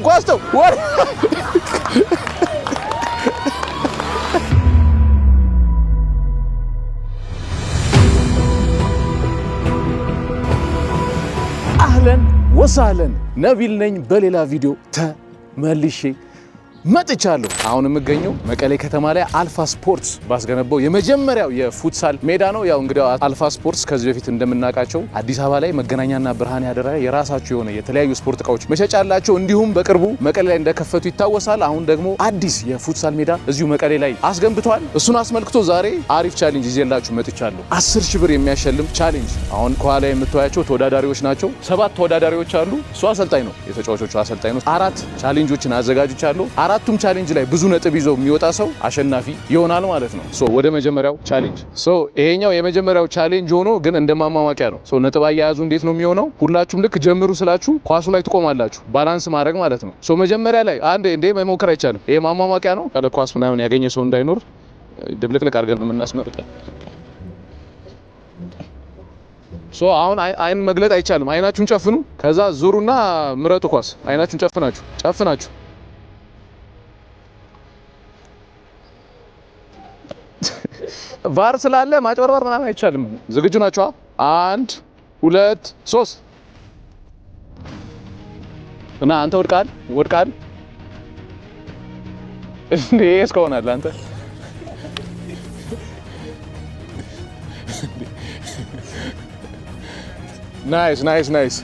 ጓስተው ወር አህለን ወሳለን ነቢል ነኝ በሌላ ቪዲዮ ተመልሼ መጥቻለሁ። አሁን የምገኘው መቀሌ ከተማ ላይ አልፋ ስፖርትስ ባስገነባው የመጀመሪያው የፉትሳል ሜዳ ነው። ያው እንግዲህ አልፋ ስፖርትስ ከዚህ በፊት እንደምናውቃቸው አዲስ አበባ ላይ መገናኛና ብርሃን ያደረገ የራሳቸው የሆነ የተለያዩ ስፖርት እቃዎች መሸጫ አላቸው። እንዲሁም በቅርቡ መቀሌ ላይ እንደከፈቱ ይታወሳል። አሁን ደግሞ አዲስ የፉትሳል ሜዳ እዚሁ መቀሌ ላይ አስገንብቷል። እሱን አስመልክቶ ዛሬ አሪፍ ቻሌንጅ ይዤላችሁ መጥቻለሁ። 10,000 ብር የሚያሸልም ቻሌንጅ። አሁን ከኋላ የምታዩቸው ተወዳዳሪዎች ናቸው። 7 ተወዳዳሪዎች አሉ። እሱ አሰልጣኝ ነው፣ የተጫዋቾቹ አሰልጣኝ ነው። 4 ቻሌንጆችን አዘጋጅቻለሁ። አራቱም ቻሌንጅ ላይ ብዙ ነጥብ ይዞ የሚወጣ ሰው አሸናፊ ይሆናል ማለት ነው። ወደ መጀመሪያው ቻሌንጅ። ይሄኛው የመጀመሪያው ቻሌንጅ ሆኖ ግን እንደማማማቂያ ነው። ነጥብ አያያዙ እንዴት ነው የሚሆነው? ሁላችሁም ልክ ጀምሩ ስላችሁ ኳሱ ላይ ትቆማላችሁ፣ ባላንስ ማድረግ ማለት ነው። መጀመሪያ ላይ አንዴ እንዴ መሞከር አይቻልም። ይሄ ማማማቂያ ነው። ያለ ኳስ ምናምን ያገኘ ሰው እንዳይኖር ድብልቅልቅ አድርገን የምናስመርጠው። አሁን አይን መግለጥ አይቻልም። አይናችሁን ጨፍኑ፣ ከዛ ዙሩና ምረጡ ኳስ። አይናችሁን ጨፍናችሁ ቫር ስላለ ማጭበርበር ምናምን አይቻልም። ዝግጁ ናችሁ? 1 2 3 እና አንተ ወድቃል እንዴ? እስከሆናል አንተ ናይስ።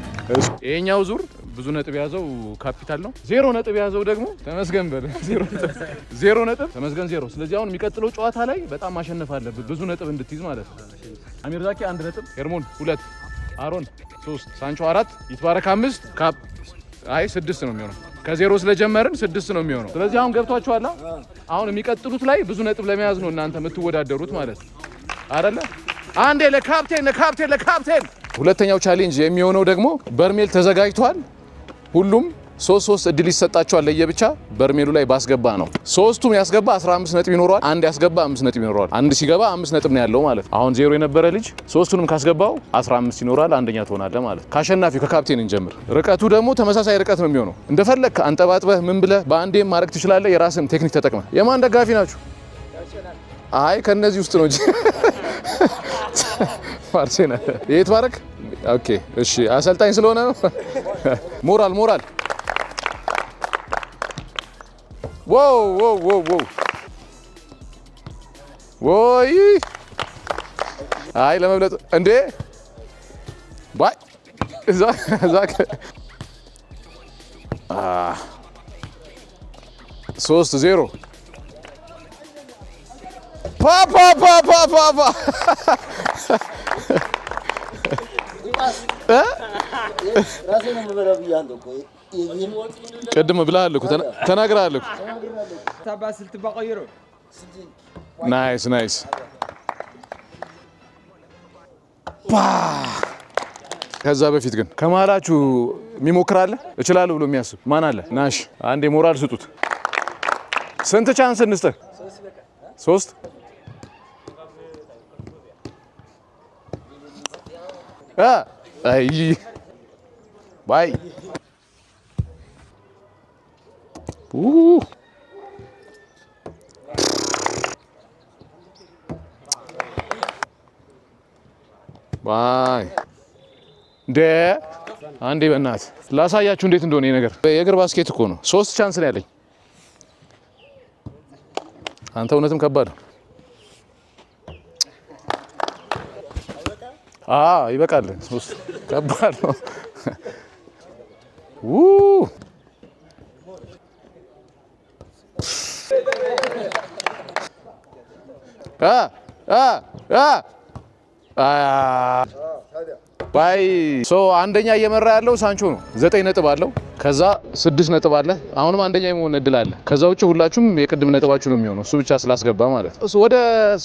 ይሄኛው ዙር ብዙ ነጥብ ያዘው ካፒታል ነው። 0 ነጥብ ያዘው ደግሞ ተመስገን በል። 0 ነጥብ ተመስገን 0። ስለዚህ አሁን የሚቀጥለው ጨዋታ ላይ በጣም ማሸነፍ አለብህ፣ ብዙ ነጥብ እንድትይዝ ማለት ነው። አሚር ዛኪ 1 ነጥብ፣ ሄርሞን 2፣ አሮን 3፣ ሳንቾ 4፣ ይትባረክ 5፣ ካፕ 6 ነው የሚሆነው። ከ0 ስለጀመርን 6 ነው የሚሆነው። ስለዚህ አሁን ገብቷችኋል። አሁን የሚቀጥሉት ላይ ብዙ ነጥብ ለመያዝ ነው እናንተ የምትወዳደሩት ማለት አይደለ? አንዴ ለካፕቴን። ሁለተኛው ቻሌንጅ የሚሆነው ደግሞ በርሜል ተዘጋጅቷል። ሁሉም 3 እድል ይሰጣቸዋል ለየብቻ በርሜሉ ላይ ባስገባ ነው። ሶስቱም ያስገባ 15 ነጥብ ይኖረዋል። አንድ ያስገባ 5 ነጥብ ይኖረዋል። አንድ ሲገባ 5 ነጥብ ነው ያለው ማለት። አሁን 0 የነበረ ልጅ ሶስቱንም ካስገባው 15 ይኖራል። አንደኛ ትሆናለህ ማለት። ካሸናፊው ከካፕቴን እንጀምር። ርቀቱ ደግሞ ተመሳሳይ ርቀት ነው የሚሆነው። እንደፈለክ አንጠባጥበህ ምን ብለህ በአንዴም ማድረግ ትችላለህ። የራስህን ቴክኒክ ተጠቅመህ። የማን ደጋፊ ናችሁ? አይ ከነዚህ ውስጥ ነው እንጂ አርሴናል። ይትባረክ ኦኬ እሺ፣ አሰልጣኝ ስለሆነ ነው። ሞራል ዋው ወይ አይ ለመብለጥ እንዴ ባይ እዛ 3-0 ፓ ቅድም ብለሃል እኮ ተናግረሃል እኮ። ናይስ ከዛ በፊት ግን ከመሀላችሁ የሚሞክር አለ? እችላለሁ ብሎ የሚያስብ ማን አለ? ናሽ አንዴ ሞራል ስጡት። ስንት ቻንስ እንስጥህ? 3 አይ ባይ ባይ እንደ አንዴ በእናትህ ላሳያችሁ እንዴት እንደሆነ ይሄ ነገር። የእግር ባስኬት እኮ ነው። 3 ቻንስ ነው ያለኝ። አንተ እውነትም ከባድ ነው። ይበቃል። 3 ከባድ ነው። ባይ አንደኛ እየመራ ያለው ሳንቾ ነው። 9 ነጥብ አለው። ከዛ 6 ነጥብ አለ። አሁንም አንደኛ የመሆን እድል አለ። ከዛ ውጭ ሁላችሁም የቅድም ነጥባችሁ ነው የሚሆነው፣ እሱ ብቻ ስላስገባ ማለት ነው። ወደ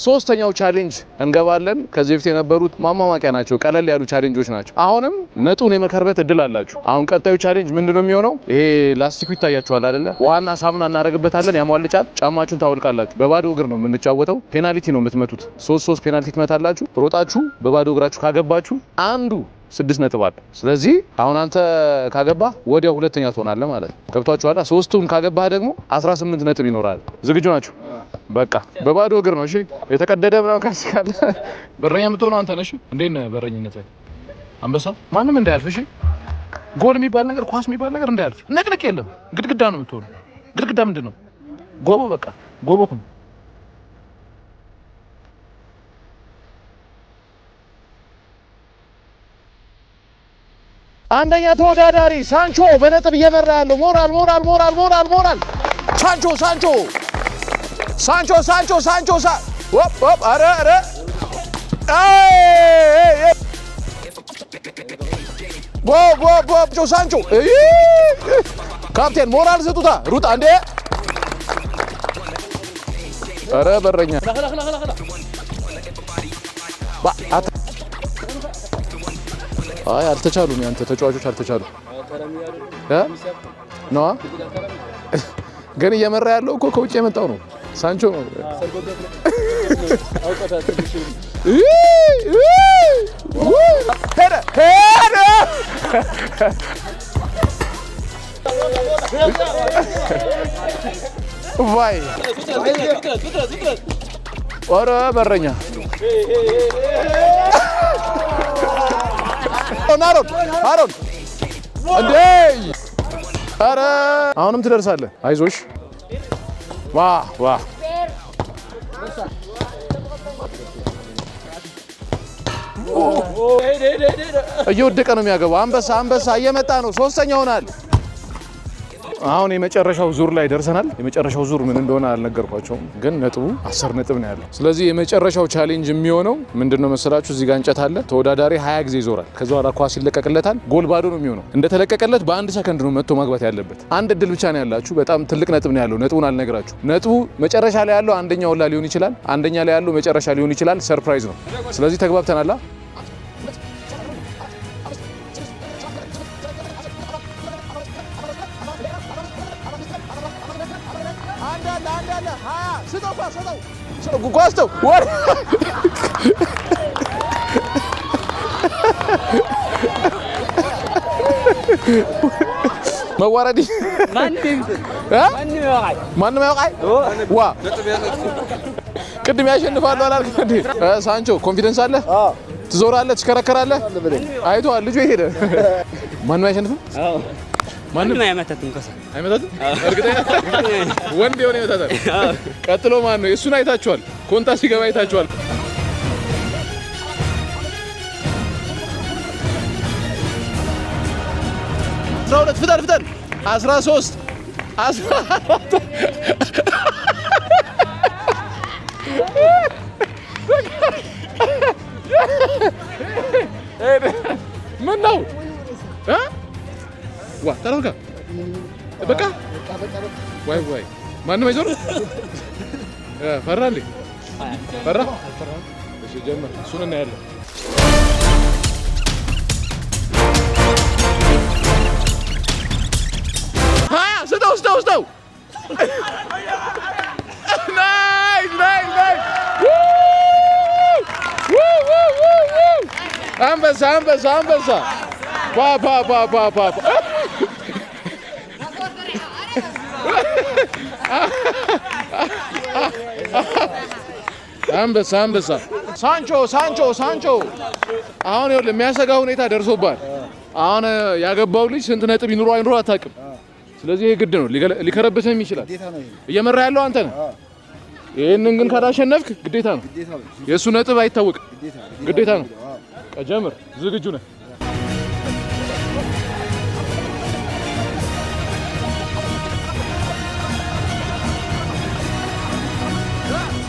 3ኛው ቻሌንጅ እንገባለን። ከዚህ በፊት የነበሩት ማማማቂያ ናቸው፣ ቀለል ያሉ ቻሌንጆች ናቸው። አሁንም ነጡን የመከርበት እድል አላችሁ። አሁን ቀጣዩ ቻሌንጅ ምንድነው የሚሆነው? ይሄ ላስቲኩ ይታያችኋል አይደለ? ዋና ሳሙና እናደርግበታለን፣ ያሟልጫል። ጫማችሁን ታወልቃላችሁ። በባዶ እግር ነው የምንጫወተው። ፔናልቲ ነው የምትመቱት። 3 ፔናልቲ ትመታላችሁ። ሮጣችሁ በባዶ እግራችሁ ካገባችሁ አንዱ 6 ነጥብ አለ። ስለዚህ አሁን አንተ ካገባህ ወዲያው ሁለተኛ ትሆናለህ ማለት ነው። ገብቷችኋል? 3ቱን ካገባህ ደግሞ 18 ነጥብ ይኖራል። ዝግጁ ናችሁ? በቃ በባዶ እግር ነው። እሺ የተቀደደ ምናምን ካስካለ በረኛ የምትሆነው አንተ ነሽ። እንዴት ነህ በረኝነት ላይ አንበሳ? ማንም እንዳያልፍ። እሺ ጎል የሚባል ነገር ኳስ የሚባል ነገር እንዳያልፍ። ነቅነቅ የለም። ግድግዳ ነው የምትሆነው። ግድግዳ ምንድን ነው? ጎቦ በቃ ጎቦ ነው። አንደኛ ተወዳዳሪ ሳንቾ በነጥብ እየመራ ያለው ሞራል ሳንቾ አረ ሳንቾ ካፕቴን ሞራል ስጡታ። ሩጥ አንዴ። አረ በረኛ አይ አልተቻሉም። ያንተ ተጫዋቾች አልተቻሉም ነው። ግን እየመራ ያለው እኮ ከውጭ የመጣው ነው ሳንቾ ነው። ዋይ ኧረ በረኛ አሮን እንዴ! ኧረ አሁንም ትደርሳለህ። አይዞሽ። ዋ እየወደቀ ነው የሚያገባው። አንበሳ እየመጣ ነው። 3ኛ ሆናል። አሁን የመጨረሻው ዙር ላይ ደርሰናል። የመጨረሻው ዙር ምን እንደሆነ አልነገርኳቸውም፣ ግን ነጥቡ 10 ነጥብ ነው ያለው። ስለዚህ የመጨረሻው ቻሌንጅ የሚሆነው ምንድነው መሰላችሁ? እዚህ ጋር እንጨት አለ። ተወዳዳሪ 20 ጊዜ ይዞራል። ከዛ በኋላ ኳስ ይለቀቅለታል። ጎል ባዶ ነው የሚሆነው። እንደተለቀቀለት በ1 ሰከንድ ነው መጥቶ ማግባት ያለበት። አንድ እድል ብቻ ነው ያላችሁ። በጣም ትልቅ ነጥብ ነው ያለው። ነጥቡን አልነግራችሁ። ነጥቡ መጨረሻ ላይ ያለው አንደኛው ላይ ሊሆን ይችላል፣ አንደኛ ላይ ያለው መጨረሻ ሊሆን ይችላል። ሰርፕራይዝ ነው። ስለዚህ ተግባብተናል። ጓስተው መዋረድ ማንም ያውቃል። ዋ ቅድም ያሸንፋሉ አላልኩም እንዴ? ሳንቾ ኮንፊደንስ አለ። ትዞራለህ፣ ትሽከረከራለህ። አይቷል ልጁ ሄደ። ማንም አያሸንፍም። ማንም አይመታትም። እርግጠኛ ወንድ የሆነ ይመታታል። ቀጥሎ ማን ነው? እሱን አይታችኋል። ኮንታ ሲገባ አይታችኋል። ፍጠን 13 ምን ነው? ዋ ተረጋ በቃ ዋይ ማንም አይዞር። ፈራ እንዴ? ፈራ። እሺ ጀመር። እሱን እናያለን። ስጠው ናይስ አንበሳ ፓ አንበሳ ሳንቾ አሁን ይኸውልህ የሚያሰጋ ሁኔታ ደርሶባል። አሁን ያገባው ልጅ ስንት ነጥብ ይኑሮ አይኑሮ አታውቅም። ስለዚህ ይሄ ግድ ነው፣ ሊከረብትም ይችላል። እየመራ ያለው አንተ ነህ። ይሄንን ግን ካላሸነፍክ ግዴታ ነው። የእሱ ነጥብ አይታወቅም፣ ግዴታ ነው። ጀምር። ዝግጁ ነህ?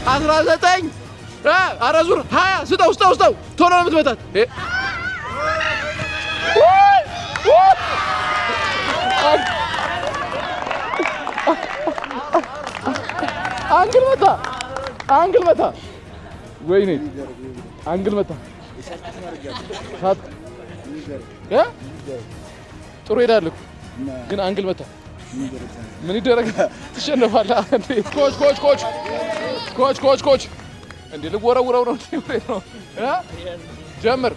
19 ኧረ ዙር 20 ስጠው ቶሎ ነው የምትመታት። አንግል መታ ወይኔ አንግል መታ። ጥሩ ሄዳለሁ ግን አንግል መታ። ምን ይደረግ? ትሸነፋለህ። ኮች እንዴ ልወረውረው ነው። ጀምር።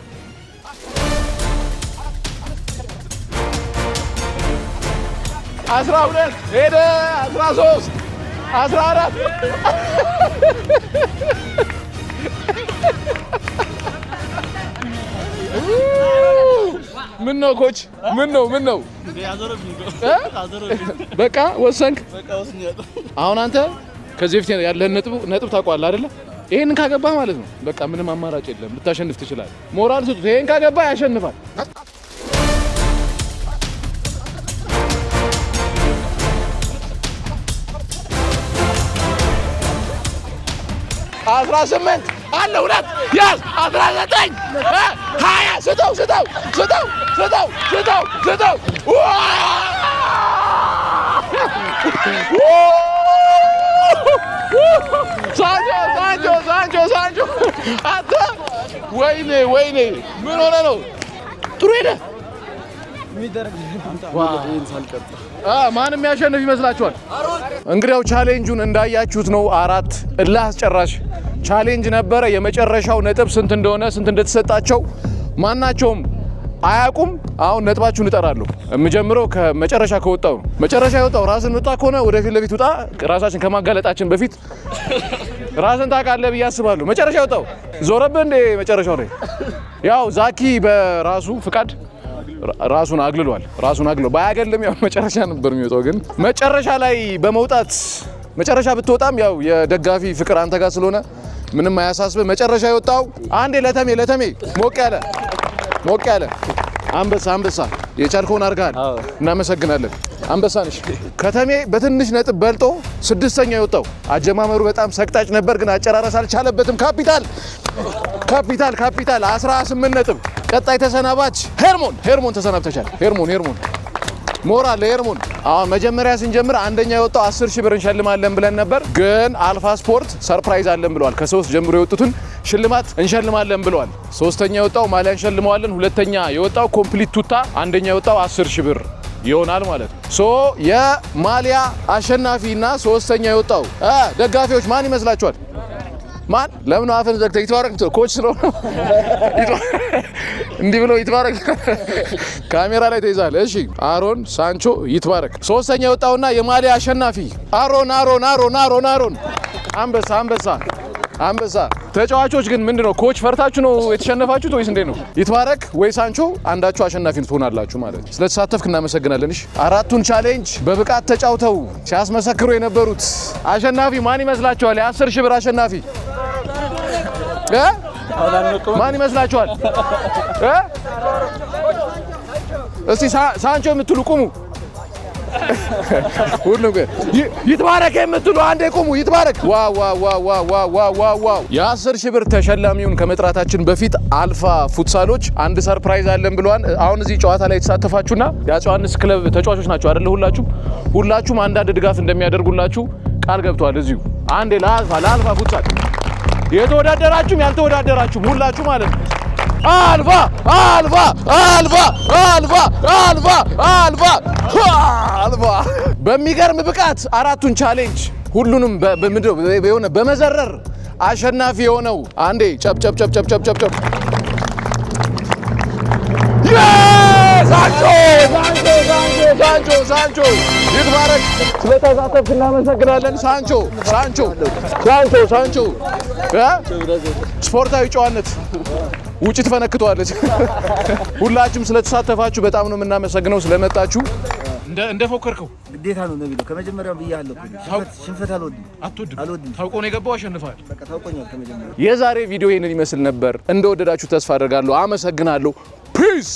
12 ሄደ 13 14 ምን ነው ኮች ምን ነው በቃ ወሰንክ አሁን አንተ ከዚህ በፊት ያለህን ነጥብ ታውቀዋለህ አይደለ ይሄንን ካገባህ ማለት ነው በቃ ምንም አማራጭ የለም ልታሸንፍ ትችላለህ ሞራል ስጡት ይሄን ካገባህ ያሸንፋል 18 አለ ሁለት ያዝ 19 20 ስጠው ሳንቾ አንተ ወይኔ ምን ሆነ ነው ጥሩ ሄደ ማንም ያሸንፍ ይመስላችኋል እንግዲያው ቻሌንጁን እንዳያችሁት ነው 4 እልህ አስጨራሽ ቻሌንጅ ነበረ የመጨረሻው ነጥብ ስንት እንደሆነ ስንት እንደተሰጣቸው ማናቸውም አያቁም አሁን ነጥባችሁን እጠራለሁ የምጀምረው ከመጨረሻ ከወጣው መጨረሻ የወጣው ራስን ወጣ ከሆነ ወደፊት ለፊት ወጣ ራሳችን ከማጋለጣችን በፊት ራስን ታውቃለህ ብዬ አስባለሁ መጨረሻ የወጣው ዞረብህ እንደ መጨረሻው ላይ ያው ዛኪ በራሱ ፍቃድ ራሱን አግልሏል ባያገልም ያው መጨረሻ ነበር የሚወጣው ግን መጨረሻ ላይ በመውጣት መጨረሻ ብትወጣም ያው የደጋፊ ፍቅር አንተ ጋር ስለሆነ ምንም አያሳስብ መጨረሻ የወጣው አንዴ ለተሜ ሞቅ ያለ አንበሳ የቻልከውን አድርገሃል እናመሰግናለን አንበሳ ነሽ ከተሜ በትንሽ ነጥብ በልጦ 6ኛ የወጣው አጀማመሩ በጣም ሰቅጣጭ ነበር ግን አጨራረስ አልቻለበትም ካፒታል 18 ነጥብ ቀጣይ ተሰናባች ሄርሞን ተሰናብተሻል ሄርሞን ሞራል ለሄርሞን አሁን መጀመሪያ ስንጀምር አንደኛ የወጣው 10,000 ብር እንሸልማለን ብለን ነበር ግን አልፋ ስፖርት ሰርፕራይዝ አለን ብለዋል ከ3 ጀምሮ የወጡትን ሽልማት እንሸልማለን ብለዋል ሶስተኛ የወጣው ማሊያ እንሸልማለን ሁለተኛ የወጣው ኮምፕሊት ቱታ አንደኛ የወጣው 10,000 ብር ይሆናል ማለት ነው ሶ የማሊያ አሸናፊና ሶስተኛ የወጣው ደጋፊዎች ማን ይመስላችኋል ማን ለምን አፈን ዘግተህ ይተዋረክ ኮች ስለሆነ እንዲህ ብሎ ይተዋረክ ካሜራ ላይ ተይዛል እሺ አሮን ሳንቾ ይተዋረክ ሶስተኛ የወጣውና የማሊያ አሸናፊ አሮን አንበሳ ተጫዋቾች ግን ምንድነው ኮች ፈርታችሁ ነው የተሸነፋችሁት ወይስ እንዴት ነው ይተዋረክ ወይ ሳንቾ አንዳችሁ አሸናፊ ትሆናላችሁ ማለት ነው ስለተሳተፍክ እናመሰግናለን እሺ አራቱን ቻሌንጅ በብቃት ተጫውተው ሲያስመሰክሩ የነበሩት አሸናፊ ማን ይመስላችኋል የ10,000 ብር አሸናፊ ማን ይመስላችኋል እስቲ ሳንቾ የምትሉ ቁሙ ሁሉም ግን ይትባረክ የምትሉ አንዴ ቁሙ ይትባረክ ዋው የ10,000 ብር ተሸላሚውን ከመጥራታችን በፊት አልፋ ፉትሳሎች አንድ ሰርፕራይዝ አለን ብለዋል አሁን እዚህ ጨዋታ ላይ የተሳተፋችሁና የአፄ ዮሐንስ ክለብ ተጫዋቾች ናቸው አይደል ሁላችሁም አንዳንድ ድጋፍ እንደሚያደርጉላችሁ ቃል ገብተዋል እዚሁ አንዴ ለአልፋ ፉትሳል የተወዳደራችሁም ያልተወዳደራችሁም ሁላችሁ ማለት ነው አልፋ በሚገርም ብቃት አራቱን ቻሌንጅ ሁሉንም በሆነ በመዘረር አሸናፊ የሆነው አንዴ ጨብ ሳንቾ ይትባረክ ስለተሳተፍክ እናመሰግናለን ሳንቾ ስፖርታዊ ጨዋነት ውጪ ትፈነክቷለች ሁላችሁም ስለተሳተፋችሁ በጣም ነው የምናመሰግነው ስለመጣችሁ እንደፎከርከው ግዴታ ነው ነብዩ ከመጀመሪያው ብያለሁ ሽንፈት አልወድም ታውቆ ነው የገባው አሸንፋል በቃ ታውቆኛል ከመጀመሪያው የዛሬ ቪዲዮ ይሄንን ይመስል ነበር እንደወደዳችሁ ተስፋ አደርጋለሁ አመሰግናለሁ ፒስ